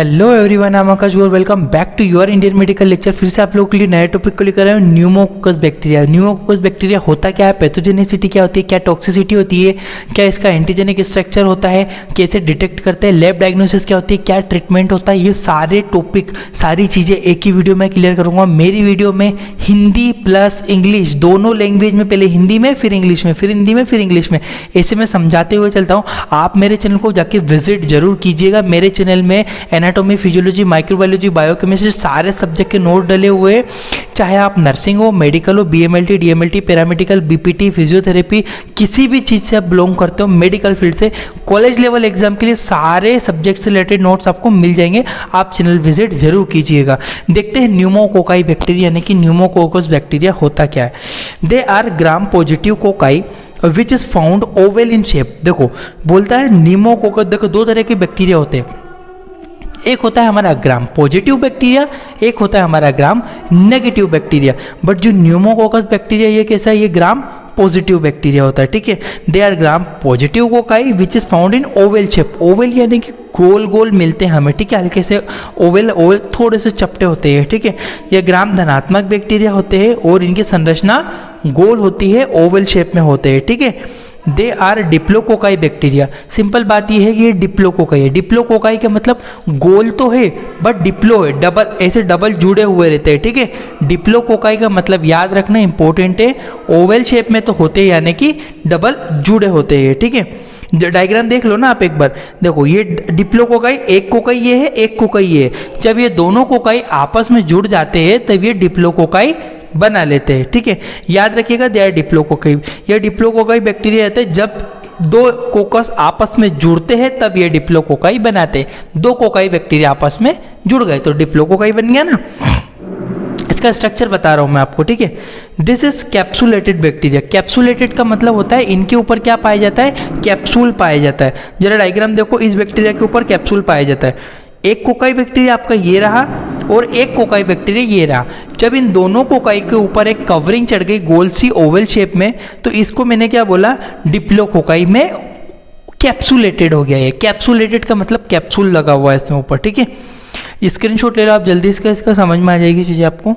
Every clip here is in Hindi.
Hello everyone, I am Akash Gaur. Welcome back to your Indian medical lecture. फिर से आप लोगों के लिए नए टॉपिक को लेकर आए हूँ, न्यूमोकोकस बैक्टीरिया। न्यूमोकोकस बैक्टीरिया होता क्या है, पैथोजेनिसिटी क्या होती है, क्या टॉक्सिसिटी होती है, क्या इसका एंटीजेनिक स्ट्रक्चर होता है, कैसे डिटेक्ट करते हैं, लैब डायग्नोसिस क्या होती है, क्या ट्रीटमेंट होता है, ये सारे टॉपिक सारी चीज़ें एक ही वीडियो में क्लियर करूँगा। मेरी वीडियो में हिंदी प्लस इंग्लिश दोनों लैंग्वेज में, पहले हिंदी में फिर इंग्लिश में, फिर हिंदी में फिर इंग्लिश में, ऐसे मैं समझाते हुए चलता हूँ। आप मेरे चैनल को जाके विजिट जरूर कीजिएगा। मेरे चैनल में एनाटॉमी, फिजियोलॉजी, माइक्रोबायोलॉजी, बायोकेमिस्ट्री सारे सब्जेक्ट के नोट डले हुए हैं। चाहे आप नर्सिंग हो, मेडिकल हो, BMLT, DMLT, paramedical, BPT, physiotherapy, किसी भी चीज़ से आप बिलोंग करते हो, मेडिकल फील्ड से, कॉलेज लेवल एग्जाम के लिए सारे सब्जेक्ट से रिलेटेड नोट्स आपको मिल जाएंगे। आप चैनल विजिट जरूर कीजिएगा। देखते हैं न्यूमोकोकाई बैक्टीरिया यानी कि न्यूमोकोकस बैक्टीरिया होता क्या है। They are gram positive cocci which is found oval in shape. देखो बोलता है न्यूमोकोकस, देखो दो तरह के बैक्टीरिया होते हैं। एक होता है हमारा ग्राम पॉजिटिव बैक्टीरिया, एक होता है हमारा ग्राम नेगेटिव बैक्टीरिया। बट जो न्यूमोकोकस बैक्टीरिया ये कैसा है, ये ग्राम पॉजिटिव बैक्टीरिया होता है। ठीक है, they are gram positive cocci which is found in oval shape. Oval यानी कि गोल गोल मिलते हैं हमें, ठीक है, हल्के से ओवल थोड़े से चपटे होते हैं। ठीक है, ये ग्राम धनात्मक बैक्टीरिया होते हैं और इनकी संरचना गोल होती है, ओवल शेप में होते हैं। ठीक है, they are diplococci bacteria. Simple बात यह है कि ये डिप्लोकोकाई है। डिप्लोकोकाई का मतलब गोल तो है बट डिप्लो है, डबल, ऐसे डबल जुड़े हुए रहते हैं। ठीक है, डिप्लोकोकाई का मतलब याद रखना इंपॉर्टेंट है, ओवल शेप में तो होते हैं यानी कि डबल जुड़े होते हैं। ठीक है, डायग्राम देख लो ना आप एक बार। देखो ये डिप्लोकोकाई, एक कोकाई ये है, एक कोकाई ये है। जब ये दोनों कोकाई आपस में जुड़ जाते हैं तब ये डिप्लोकोकाई बना लेते हैं। ठीक है, याद रखिएगा, दे आर डिप्लोकोकाई। यह डिप्लोकोकाई बैक्टीरिया रहते हैं जब दो कोकस आपस में जुड़ते हैं तब ये डिप्लोकोकाई बनाते हैं। दो कोकाई बैक्टीरिया आपस में जुड़ गए तो डिप्लोकोकाई बन गया ना। इसका स्ट्रक्चर बता रहा हूं मैं आपको। ठीक है, this is capsulated bacteria. Capsulated का मतलब होता है इनके ऊपर क्या पाया जाता है, कैप्सूल पाया जाता है। जरा डायग्राम देखो, इस बैक्टीरिया के ऊपर कैप्सूल पाया जाता है। एक कोकाई बैक्टीरिया आपका ये रहा और एक कोकाई बैक्टीरिया ये रहा। जब इन दोनों कोकाई के ऊपर एक कवरिंग चढ़ गई गोल सी ओवल शेप में, तो इसको मैंने क्या बोला, डिप्लोकोकाई में कैप्सुलेटेड हो गया। ये कैप्सुलेटेड का मतलब कैप्सूल लगा हुआ है इसमें ऊपर। ठीक है, स्क्रीनशॉट ले लो आप जल्दी, इसका समझ में आ जाएगी चीजें आपको।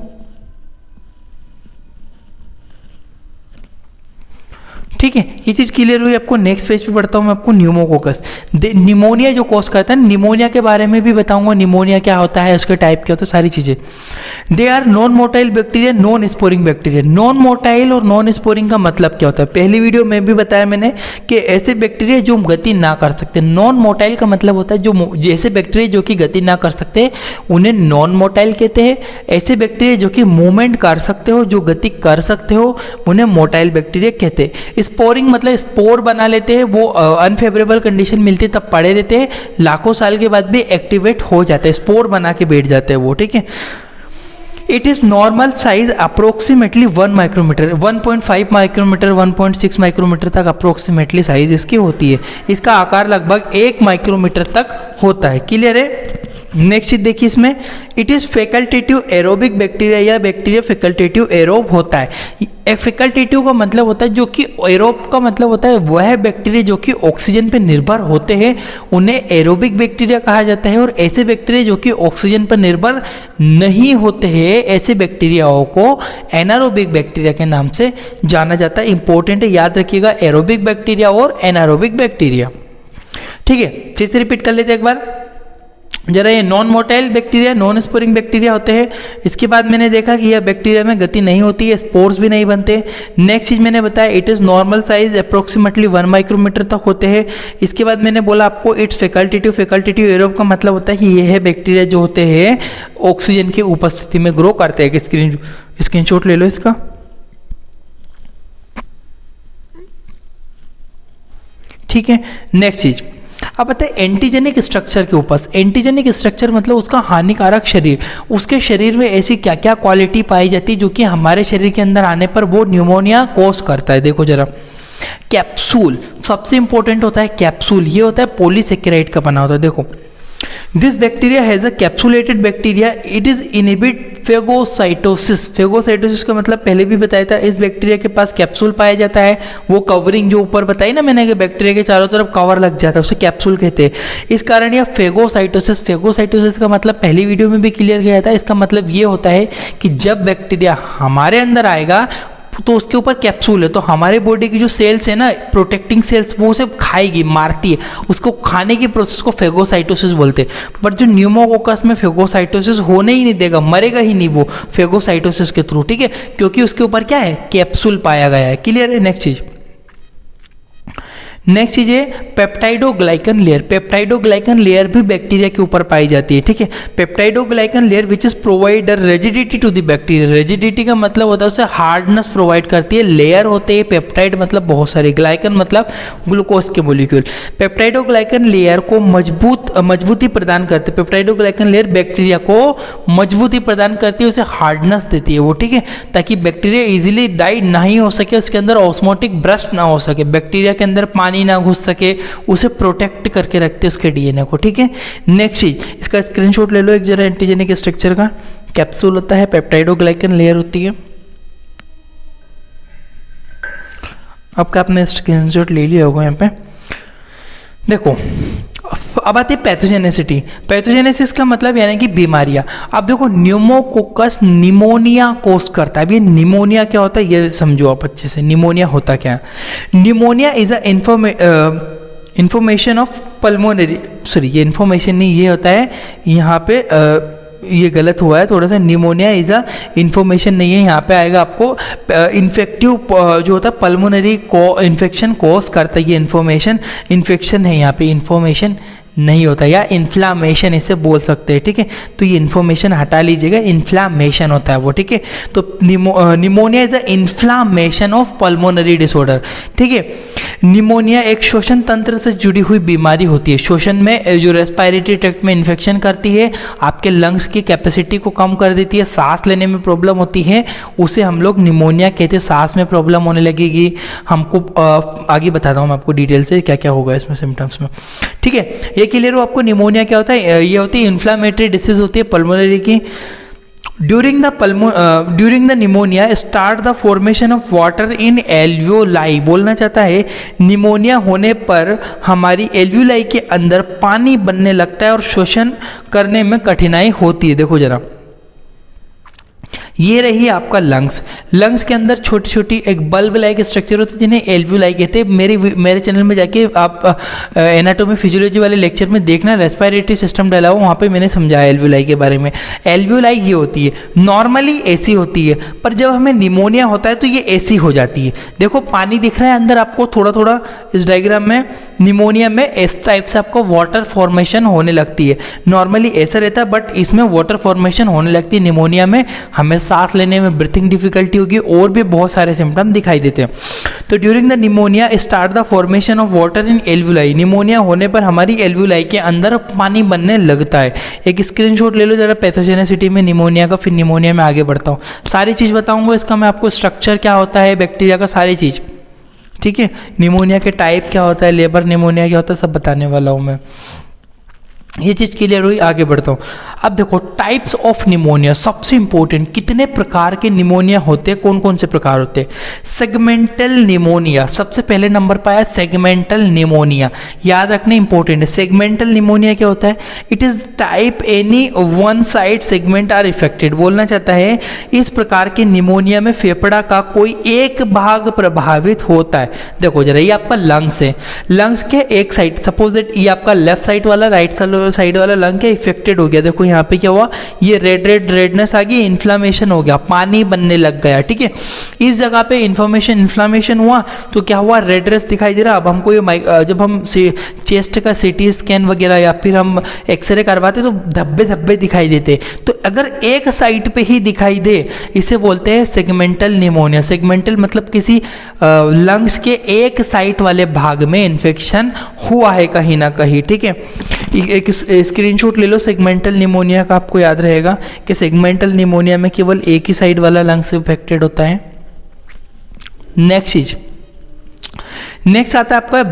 ठीक है, ये चीज क्लियर हुई आपको। नेक्स्ट पेज पे बढ़ता हूं मैं आपको। न्यूमोकोकस, निमोनिया जो कॉज करता है, निमोनिया के बारे में भी बताऊंगा, निमोनिया क्या होता है, उसके टाइप क्या होता है, सारी चीजें। They are non motile bacteria, non sporing bacteria. Non motile और नॉन स्पोरिंग का मतलब क्या होता है, पहली वीडियो में भी बताया मैंने कि ऐसे बैक्टीरिया जो गति ना कर सकते। नॉन मोटाइल का मतलब होता है जो ऐसे बैक्टीरिया जो कि गति ना कर सकते उन्हें नॉन मोटाइल कहते हैं। ऐसे बैक्टीरिया जो कि मूवमेंट कर सकते हो, जो गति कर सकते हो, उन्हें मोटाइल बैक्टीरिया कहते हैं। स्पोरिंग मतलब स्पोर बना लेते हैं, वो अनफेवरेबल कंडीशन मिलती है तब पड़े रहते हैं, लाखों साल के बाद भी एक्टिवेट हो जाते हैं, स्पोर बना के बैठ जाते हैं वो। ठीक है, it is normal size approximately 1 micrometre, 1.5 micrometre, 1.6 micrometre तक अप्रोक्सीमेटली साइज इसकी होती है। इसका आकार लगभग 1 माइक्रोमीटर तक होता है। क्लियर है। नेक्स्ट चीज देखिए इसमें, it is facultative aerobic bacteria या बैक्टीरिया फैकल्टेटिव एरोब होता है। एक फैकल्टेटिव का मतलब होता है जो कि, एरोब का मतलब होता है वह बैक्टीरिया जो कि ऑक्सीजन पर निर्भर होते हैं, उन्हें एरोबिक बैक्टीरिया कहा जाता है। और ऐसे बैक्टीरिया जो कि ऑक्सीजन पर निर्भर नहीं होते हैं, ऐसे बैक्टीरियाओं को एनारोबिक बैक्टीरिया के नाम से जाना जाता है। इंपॉर्टेंट है, याद रखिएगा, एरोबिक बैक्टीरिया और एनारोबिक बैक्टीरिया। ठीक है, फिर से रिपीट कर लेते हैं एक बार जरा। ये non motile bacteria, non sporing bacteria होते हैं। इसके बाद मैंने देखा कि यह बैक्टीरिया में गति नहीं होती है, स्पोर्स भी नहीं बनते। नेक्स्ट चीज मैंने बताया, it is normal size approximately 1 micrometre तक होते हैं। इसके बाद मैंने बोला आपको इट्स फैकल्टेटिव। फैकल्टेटिव एरोब का मतलब होता है कि यह है बैक्टीरिया जो होते हैं ऑक्सीजन की उपस्थिति में ग्रो करते हैं। स्क्रीनशॉट ले लो इसका। ठीक है, नेक्स्ट चीज अब बताए एंटीजेनिक स्ट्रक्चर के ऊपर। एंटीजेनिक स्ट्रक्चर मतलब उसका हानिकारक शरीर, उसके शरीर में ऐसी क्या क्या क्वालिटी पाई जाती है जो कि हमारे शरीर के अंदर आने पर वो न्यूमोनिया कॉज करता है। देखो जरा, कैप्सूल सबसे इंपॉर्टेंट होता है। कैप्सूल ये होता है पॉलीसेकेराइड का बना होता है। देखो, this bacteria has a capsulated bacteria, it is inhibit phagocytosis. Phagocytosis का मतलब पहले भी बताया था, इस बैक्टीरिया के पास कैप्सूल पाया जाता है। वो कवरिंग जो ऊपर बताई ना मैंने कि बैक्टीरिया के चारों तरफ कवर लग जाता है, उसे कैप्सूल कहते हैं। इस कारण यह फेगोसाइटोसिस। फेगोसाइटोसिस का मतलब पहली वीडियो में भी क्लियर किया था। इसका मतलब ये होता है कि जब बैक्टीरिया हमारे अंदर आएगा तो उसके ऊपर कैप्सूल है, तो हमारे बॉडी की जो सेल्स है ना, प्रोटेक्टिंग सेल्स, वो उसे खाएगी, मारती है। उसको खाने की प्रोसेस को फेगोसाइटोसिस बोलते हैं। पर जो न्यूमोकोकस में फेगोसाइटोसिस होने ही नहीं देगा, मरेगा ही नहीं वो फेगोसाइटोसिस के थ्रू, ठीक है, क्योंकि उसके ऊपर क्या है, कैप्सूल पाया गया है। क्लियर है। नेक्स्ट चीज है पेप्टाइडोग्लाइकन लेयर। पेप्टाइडोग्लाइकन लेयर भी बैक्टीरिया के ऊपर पाई जाती है, ठीक है। Peptidoglycan layer which is provide rigidity to the bacteria. Rigidity का मतलब होता है उसे हार्डनेस प्रोवाइड करती है। लेयर होते हैं, पेप्टाइड मतलब बहुत सारे, ग्लाइकन मतलब ग्लूकोज के मोलिक्यूल। पेप्टाइडोग्लाइकन लेयर को मजबूती प्रदान करते हैं। पेप्टाइडोग्लाइकन लेयर बैक्टीरिया को मजबूती प्रदान करती है, उसे हार्डनेस देती है वो, ठीक है, ताकि बैक्टीरिया इजीली डाई नहीं हो सके, उसके अंदर ऑस्मोटिक ब्रस्ट ना हो सके, बैक्टीरिया के अंदर पानी ना घुस सके, उसे प्रोटेक्ट करके रखते हैं उसके डीएनए को, ठीक है। नेक्स्ट चीज, इसका स्क्रीनशॉट ले लो एक जरा एंटीजेनिक स्ट्रक्चर का। कैप्सूल होता है, पेप्टाइडोग्लाइकन लेयर होती है। आपका आपने स्क्रीनशॉट ले लिया होगा यहाँ पे। देखो अब आती है पैथोजेनेसिटी। पैथोजेनेसिस का मतलब यानी कि बीमारियां। अब देखो न्यूमोकोकस निमोनिया कोस करता है। अब ये निमोनिया क्या होता है ये समझो आप अच्छे से। निमोनिया होता क्या है? Pneumonia is a information of pulmonary, sorry ये इंफॉर्मेशन नहीं, ये होता है यहाँ पे ये गलत हुआ है थोड़ा सा। निमोनिया इज अ इन्फॉर्मेशन नहीं है, यहाँ पे आएगा आपको इन्फेक्टिव जो होता है पल्मोनरी को इन्फेक्शन कोस करता है। ये इन्फॉर्मेशन इन्फेक्शन है, यहाँ पे इन्फॉर्मेशन नहीं होता, या इन्फ्लामेशन इसे बोल सकते हैं, ठीक है। तो ये इन्फॉर्मेशन हटा लीजिएगा, इन्फ्लामेशन होता है वो, ठीक है। तो pneumonia is a inflammation of pulmonary disorder, ठीक है। निमोनिया एक श्वसन तंत्र से जुड़ी हुई बीमारी होती है। श्वसन में जो रेस्पिरेटरी ट्रैक्ट में इन्फेक्शन करती है, आपके लंग्स की कैपेसिटी को कम कर देती है, सांस लेने में प्रॉब्लम होती है, उसे हम लोग निमोनिया कहते हैं। सांस में प्रॉब्लम होने लगेगी, हमको आगे बताता हूँ मैं आपको डिटेल से क्या क्या होगा इसमें सिम्टम्स में, ठीक है। ये क्लियर हो आपको निमोनिया क्या होता है? ये होती है इन्फ्लामेटरी डिसीज होती है पल्मोनरी की। During the pneumonia start the formation of water in alveoli. बोलना चाहता है निमोनिया होने पर हमारी एल्वियोलाई के अंदर पानी बनने लगता है और श्वसन करने में कठिनाई होती है। देखो जरा, ये रही आपका लंग्स। लंग्स के अंदर छोटी छोटी एक बल्ब लाइक स्ट्रक्चर होती है जिन्हें एल्वियोलाई कहते हैं। मेरे चैनल में जाके आप एनाटॉमी फिजियोलॉजी वाले लेक्चर में देखना, रेस्पिरेटरी सिस्टम डाला हुआ, वहाँ पे मैंने समझाया एल्वियोलाई के बारे में। एल्वियोलाई ये होती है, नॉर्मली ऐसी होती है, पर जब हमें निमोनिया होता है तो ये ऐसी हो जाती है। देखो पानी दिख रहा है अंदर आपको थोड़ा थोड़ा इस डायग्राम में। निमोनिया में इस टाइप से आपको वाटर फॉर्मेशन होने लगती है। नॉर्मली ऐसा रहता है, बट इसमें वाटर फॉर्मेशन होने लगती है निमोनिया में। हमें सांस लेने में ब्रीथिंग डिफिकल्टी होगी और भी बहुत सारे सिम्टम दिखाई देते हैं। तो during the pneumonia start the formation of water in alveoli. Pneumonia होने पर हमारी एल्वियोलाई के अंदर पानी बनने लगता है। एक स्क्रीनशॉट ले लो जरा पैथोजेनेसिटी में निमोनिया का, फिर निमोनिया में आगे बढ़ता हूँ। सारी चीज़ बताऊंगा इसका मैं आपको, स्ट्रक्चर क्या होता है बैक्टीरिया का, सारी चीज़, ठीक है। निमोनिया के टाइप क्या होता है, लेबर निमोनिया क्या होता है, सब बताने वाला हूँ मैं। ये चीज़ क्लियर हुई, आगे बढ़ता हूँ। अब देखो टाइप्स ऑफ निमोनिया, सबसे इंपॉर्टेंट, कितने प्रकार के निमोनिया होते हैं, कौन कौन से प्रकार होते हैं। सेगमेंटल निमोनिया सबसे पहले नंबर पाया, सेगमेंटल निमोनिया, याद रखना इंपॉर्टेंट है। सेगमेंटल निमोनिया क्या होता है? It is type any one side segment are affected. बोलना चाहता है इस प्रकार के निमोनिया में फेफड़ा का कोई एक भाग प्रभावित होता है। देखो जरा, ये आपका लंग्स है, लंग्स के एक साइड, सपोज दैट ये आपका लेफ्ट साइड वाला, राइट साइड वाला लंग क्या इफेक्टेड हो गया। देखो यहाँ पे क्या हुआ, ये रेडनेस आ गई, इन्फ्लामेशन हो गया, पानी बनने लग गया, ठीक है। इस जगह पे इन्फ्लामेशन हुआ तो क्या हुआ, रेडनेस दिखाई दे रहा। अब हमको ये जब हम चेस्ट का सीटी स्कैन वगैरह या फिर हम एक्सरे करवाते तो धब्बे धब्बे दिखाई देते। तो अगर एक साइड पे ही दिखाई दे, इसे बोलते हैं सेगमेंटल निमोनिया। सेगमेंटल मतलब किसी लंग्स के एक साइड वाले भाग में इन्फेक्शन हुआ है कहीं ना कहीं, ठीक है। एक स्क्रीनशॉट ले लो सेगमेंटल निमोनिया का, आपको याद रहेगा कि सेगमेंटल निमोनिया में केवल एक ही साइड वाला लंग्स इफेक्टेड होता है। नेक्स्ट आता है आपका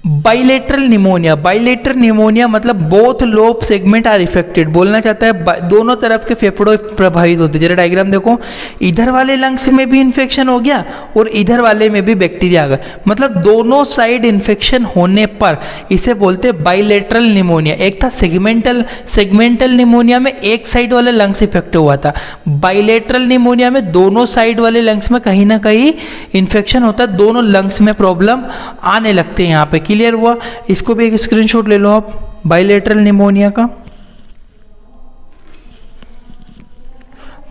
बाइलेटरल निमोनिया, बाइलेटरल निमोनिया मतलब both lobe segment are affected, बोलना चाहता है दोनों तरफ के फेफड़ों प्रभावित होते हैं। जरा डायग्राम देखो, इधर वाले लंग्स में भी इन्फेक्शन हो गया और इधर वाले में भी बैक्टीरिया आ गया, मतलब दोनों साइड इन्फेक्शन होने पर इसे बोलते हैं बाइलेटरल निमोनिया। एक था सेगमेंटल, सेगमेंटल निमोनिया में एक साइड वाले लंग्स इफेक्ट हुआ था, बाइलेटरल निमोनिया में दोनों साइड वाले लंग्स में कहीं ना कहीं इन्फेक्शन होता है, दोनों लंग्स में प्रॉब्लम आने लगते हैं। यहाँ पे क्लियर हुआ? इसको भी एक स्क्रीनशॉट ले लो आप बाइलेटरल निमोनिया का।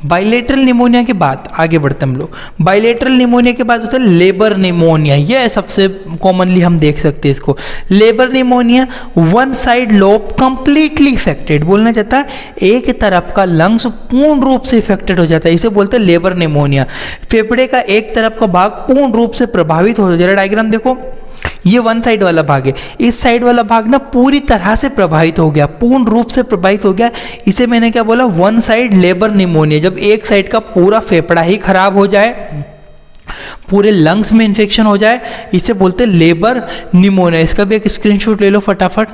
बाइलेटरल निमोनिया के बाद आगे बढ़ते हम लोग, बाइलेटरल निमोनिया के बाद होता है लेबर निमोनिया। यह सबसे कॉमनली हम देख सकते हैं इसको। Labour pneumonia, one side lobe completely affected, बोलना चाहता है एक तरफ का लंग्स पूर्ण रूप से इफेक्टेड हो जाता है, इसे बोलते हैं लेबर निमोनिया। फेफड़े का एक तरफ का भाग पूर्ण रूप से प्रभावित हो जाता है। डायग्राम देखो, ये वन साइड वाला भाग है, इस साइड वाला भाग ना पूरी तरह से प्रभावित हो गया, पूर्ण रूप से प्रभावित हो गया, इसे मैंने क्या बोला, वन साइड लेबर निमोनिया। जब एक साइड का पूरा फेफड़ा ही खराब हो जाए, पूरे लंग्स में इंफेक्शन हो जाए, इसे बोलते हैं लेबर निमोनिया। इसका भी एक स्क्रीनशॉट ले लो फटाफट।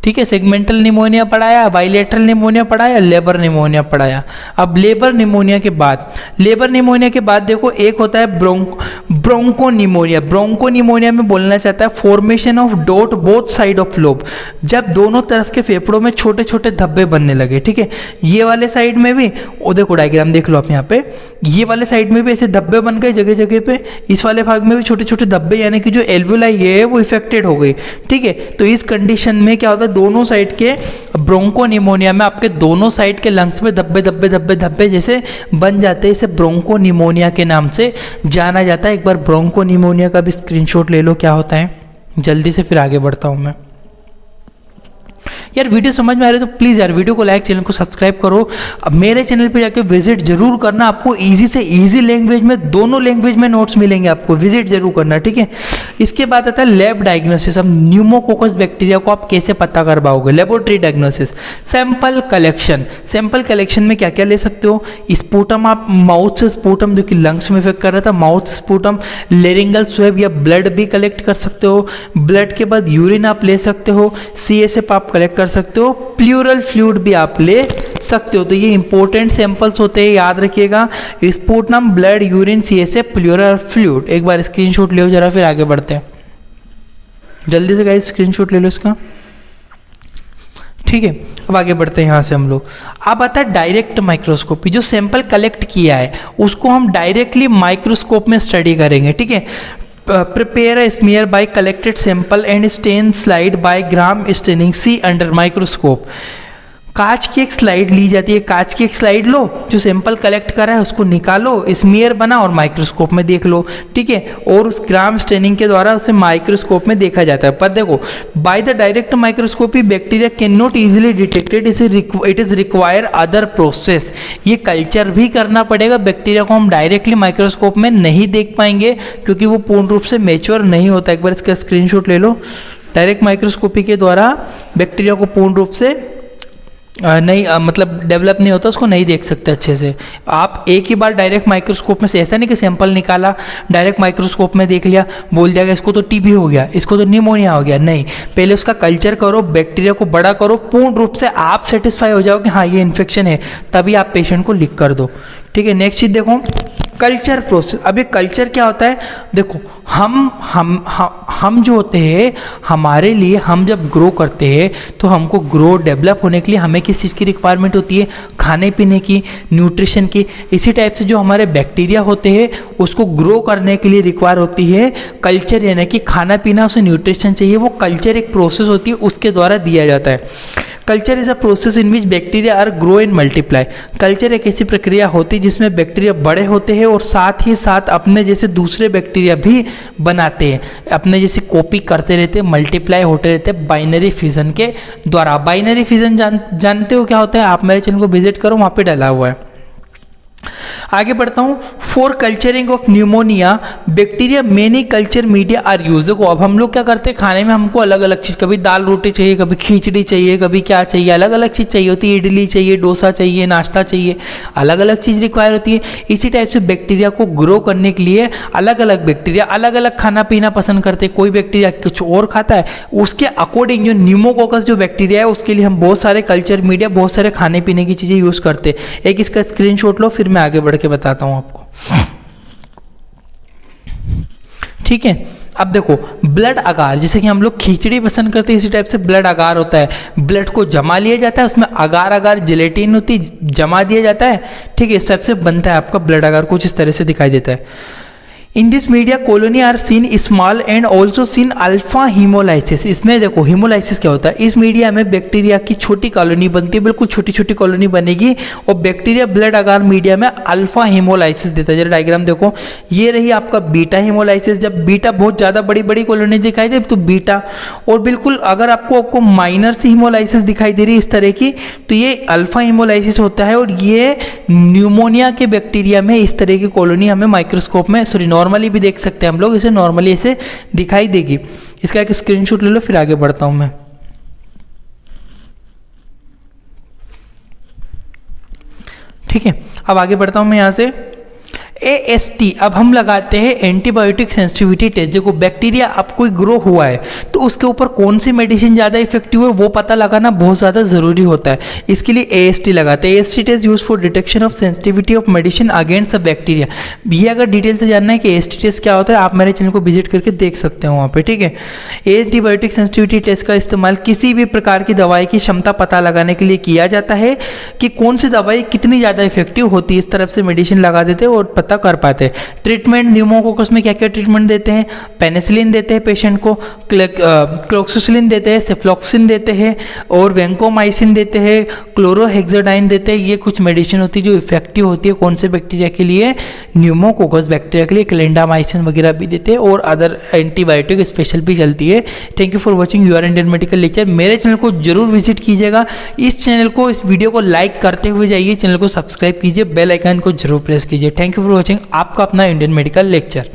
ठीक है, सेगमेंटल निमोनिया पढ़ाया, बाइलेटरल निमोनिया पढ़ाया, लेबर निमोनिया पढ़ाया। अब लेबर निमोनिया के बाद, लेबर निमोनिया के बाद देखो एक होता है ब्रोंको निमोनिया। ब्रोंको निमोनिया में बोलना चाहता है formation of dot both side of lobe, जब दोनों तरफ के फेफड़ों में छोटे छोटे धब्बे बनने लगे। ठीक है, ये वाले साइड में भी, वो देखो डायग्राम देख लो आप यहाँ पे, ये वाले साइड में भी ऐसे धब्बे बन गए जगह जगह पे, इस वाले भाग में भी छोटे छोटे धब्बे, यानी कि जो एल्वुलाई है वो इफेक्टेड हो गई। ठीक है, तो इस कंडीशन में क्या होता है, दोनों साइड के ब्रोंको निमोनिया में आपके दोनों साइड के लंग्स में धब्बे धब्बे धब्बे धब्बे जैसे बन जाते हैं, इसे ब्रोंको निमोनिया के नाम से जाना जाता है। एक बार ब्रोंको निमोनिया का भी स्क्रीनशॉट ले लो क्या होता है जल्दी से, फिर आगे बढ़ता हूं मैं। यार वीडियो समझ में आ रही है तो प्लीज़ यार वीडियो को लाइक, चैनल को सब्सक्राइब करो। अब मेरे चैनल पे जाके विजिट जरूर करना, आपको इजी से इजी लैंग्वेज में, दोनों लैंग्वेज में नोट्स मिलेंगे, आपको विजिट जरूर करना। ठीक है, इसके बाद आता है लैब डायग्नोसिस। अब न्यूमोकोकस बैक्टीरिया को आप कैसे पता कर पाओगे, laboratory diagnosis. Sample collection, sample collection में क्या क्या ले सकते हो, स्पूटम, आप माउथ से स्पूटम जो कि लंग्स में इफेक्ट कर रहा था, माउथ स्पूटम, लेरिंगल स्वेब या ब्लड भी कलेक्ट कर सकते हो। ब्लड के बाद यूरिन आप ले सकते हो, CSF आप कलेक्ट कर सकते हो, प्लूरल फ्लूइड भी आप ले सकते हो। तो ये इंपॉर्टेंट सैंपल्स होते हैं, याद रखिएगा, sputum, blood, urine, CSF, pleural fluid. एक बार स्क्रीनशॉट ले लो जरा, फिर आगे बढ़ते हैं जल्दी से गाइस, स्क्रीनशॉट ले लो इसका। ठीक है, अब आगे बढ़ते हैं यहाँ से हम लोग। अब आता है डायरेक्ट माइक्रोस्कोपी, जो सैंपल कलेक्ट किया है उसको हम डायरेक्टली माइक्रोस्कोप में स्टडी करेंगे। ठीक है, prepare a smear by collected sample and stain slide by gram staining, see under microscope। कांच की एक स्लाइड ली जाती है, कांच की एक स्लाइड लो, जो सैंपल कलेक्ट करा है उसको निकालो, स्मीयर बना और माइक्रोस्कोप में देख लो। ठीक है, और उस ग्राम स्टेनिंग के द्वारा उसे माइक्रोस्कोप में देखा जाता है। पर देखो, by the direct microscopy bacteria can not easily detected, it is require other process. ये कल्चर भी करना पड़ेगा, बैक्टीरिया को हम डायरेक्टली माइक्रोस्कोप में नहीं देख पाएंगे क्योंकि वो पूर्ण रूप से मैच्योर नहीं होता। एक बार इसका स्क्रीनशॉट ले लो। डायरेक्ट माइक्रोस्कोपी के द्वारा बैक्टीरिया को पूर्ण रूप से नहीं मतलब डेवलप नहीं होता, उसको नहीं देख सकते अच्छे से। आप एक ही बार डायरेक्ट माइक्रोस्कोप में से, ऐसा नहीं कि सैंपल निकाला, डायरेक्ट माइक्रोस्कोप में देख लिया, बोल जाएगा इसको तो टीबी हो गया, इसको तो निमोनिया हो गया। नहीं, पहले उसका कल्चर करो, बैक्टीरिया को बड़ा करो, पूर्ण रूप से आप सेटिस्फाई हो जाओ कि हाँ ये इन्फेक्शन है, तभी आप पेशेंट को लिख कर दो। ठीक है, नेक्स्ट चीज देखो, कल्चर प्रोसेस। अब ये कल्चर क्या होता है, देखो हम जो होते हैं, हमारे लिए, हम जब ग्रो करते हैं तो हमको ग्रो डेवलप होने के लिए हमें किस चीज़ की रिक्वायरमेंट होती है, खाने पीने की, न्यूट्रिशन की। इसी टाइप से जो हमारे बैक्टीरिया होते हैं उसको ग्रो करने के लिए रिक्वायर होती है कल्चर, यानी कि खाना पीना, उसे न्यूट्रिशन चाहिए। वो कल्चर एक प्रोसेस होती है, उसके द्वारा दिया जाता है। Culture is a process in which bacteria are grow and multiply. Culture एक ऐसी प्रक्रिया होती है जिसमें बैक्टीरिया बड़े होते हैं और साथ ही साथ अपने जैसे दूसरे बैक्टीरिया भी बनाते हैं, अपने जैसे कॉपी करते रहते हैं, मल्टीप्लाई होते रहते हैं बाइनरी फिजन के द्वारा। बाइनरी फिजन जानते हो क्या होता है, आप मेरे चैनल को विजिट करो, वहाँ पे डाला हुआ है। आगे बढ़ता हूँ। For culturing of pneumonia bacteria many culture media are use. देखो अब हम लोग क्या करते हैं, खाने में हमको अलग अलग चीज़, कभी दाल रोटी चाहिए, कभी खिचड़ी चाहिए, कभी क्या चाहिए, अलग अलग चीज़ चाहिए होती है, इडली चाहिए, डोसा चाहिए, नाश्ता चाहिए, अलग अलग चीज़ रिक्वायर होती है। इसी टाइप से बैक्टीरिया को ग्रो करने के लिए अलग अलग बैक्टीरिया अलग अलग खाना पीना पसंद करते हैं। कोई बैक्टीरिया कुछ और खाता है, उसके अकॉर्डिंग जो न्यूमोकोकस जो बैक्टीरिया है उसके लिए हम बहुत सारे कल्चर मीडिया, बहुत सारे खाने पीने की चीज़ें यूज़ करते हैं। एक इसका स्क्रीनशॉट लो, फिर मैं आगे बढ़ के बताता हूँ आपको। ठीक है, अब देखो ब्लड अगार, जैसे कि हम लोग खिचड़ी पसंद करते हैं, इसी टाइप से ब्लड अगार होता है। ब्लड को जमा लिया जाता है, उसमें अगार अगार जिलेटिन होती है, जमा दिया जाता है। ठीक है, इस टाइप से बनता है आपका ब्लड अगार, कुछ इस तरह से दिखाई देता है। In this media colony are seen small and also seen alpha haemolysis. इसमें देखो हीमोलाइसिस क्या होता है, इस मीडिया में बैक्टीरिया की छोटी कॉलोनी बनती है, बिल्कुल छोटी छोटी कॉलोनी बनेगी और बैक्टीरिया ब्लड अगार मीडिया में अल्फा हीमोलाइसिस देता है। जरा डायग्राम देखो, ये रही आपका बीटा हीमोलाइसिस। जब बीटा बहुत ज़्यादा बड़ी बड़ी कॉलोनी दिखाई दे तो बीटा, और बिल्कुल अगर आपको माइनर सी हीमोलाइसिस दिखाई दे रही है इस तरह की, तो ये अल्फा हीमोलाइसिस होता है। और ये न्यूमोनिया के बैक्टीरिया में इस तरह की कॉलोनी हमें माइक्रोस्कोप में नॉर्मली भी देख सकते हैं हम लोग, इसे नॉर्मली ऐसे दिखाई देगी। इसका एक स्क्रीनशॉट ले लो, फिर आगे बढ़ता हूं मैं। ठीक है, अब आगे बढ़ता हूं मैं यहां से। AST, अब हम लगाते हैं एंटीबायोटिक सेंसिटिविटी टेस्ट। देखो बैक्टीरिया अब कोई ग्रो हुआ है तो उसके ऊपर कौन सी मेडिसिन ज़्यादा इफेक्टिव है वो पता लगाना बहुत ज़्यादा ज़रूरी होता है। इसके लिए AST लगाते हैं। AST test use for detection of sensitivity of medicine against the bacteria. ये अगर डिटेल से जानना है कि AST टेस्ट क्या होता है, आप मेरे चैनल को विजिट करके देख सकते हो वहाँ पर। ठीक है, एंटीबायोटिक सेंसिटिविटी टेस्ट का इस्तेमाल किसी भी प्रकार की दवाई की क्षमता पता लगाने के लिए किया जाता है कि कौन सी दवाई कितनी ज़्यादा इफेक्टिव होती है। इस तरफ से मेडिसिन लगा देते हैं और कर पाते हैं। ट्रीटमेंट न्यूमोकोकस में क्या क्या ट्रीटमेंट देते हैं, पेनिसिलिन देते हैं पेशेंट को, क्लोक्सिसिलिन देते हैं, सेफ्लॉक्सिन देते हैं और वेंकोमाइसिन देते हैं, क्लोरोहेक्साडाइन देते हैं। ये कुछ मेडिसिन होती है जो इफेक्टिव होती है कौन से बैक्टीरिया के लिए, न्यूमोकोकस बैक्टीरिया के लिए। क्लेंडामाइसिन वगैरह भी देते हैं और अदर एंटीबायोटिक स्पेशल भी चलती है। Thank you for watching your Indian medical lecture. मेरे चैनल को जरूर विजिट कीजिएगा, इस चैनल को, इस वीडियो को लाइक करते हुए जाइए, चैनल को सब्सक्राइब कीजिए, बेल आइकन को जरूर प्रेस कीजिए। थैंक यू फॉर वॉचिंग, आपका अपना इंडियन मेडिकल लेक्चर।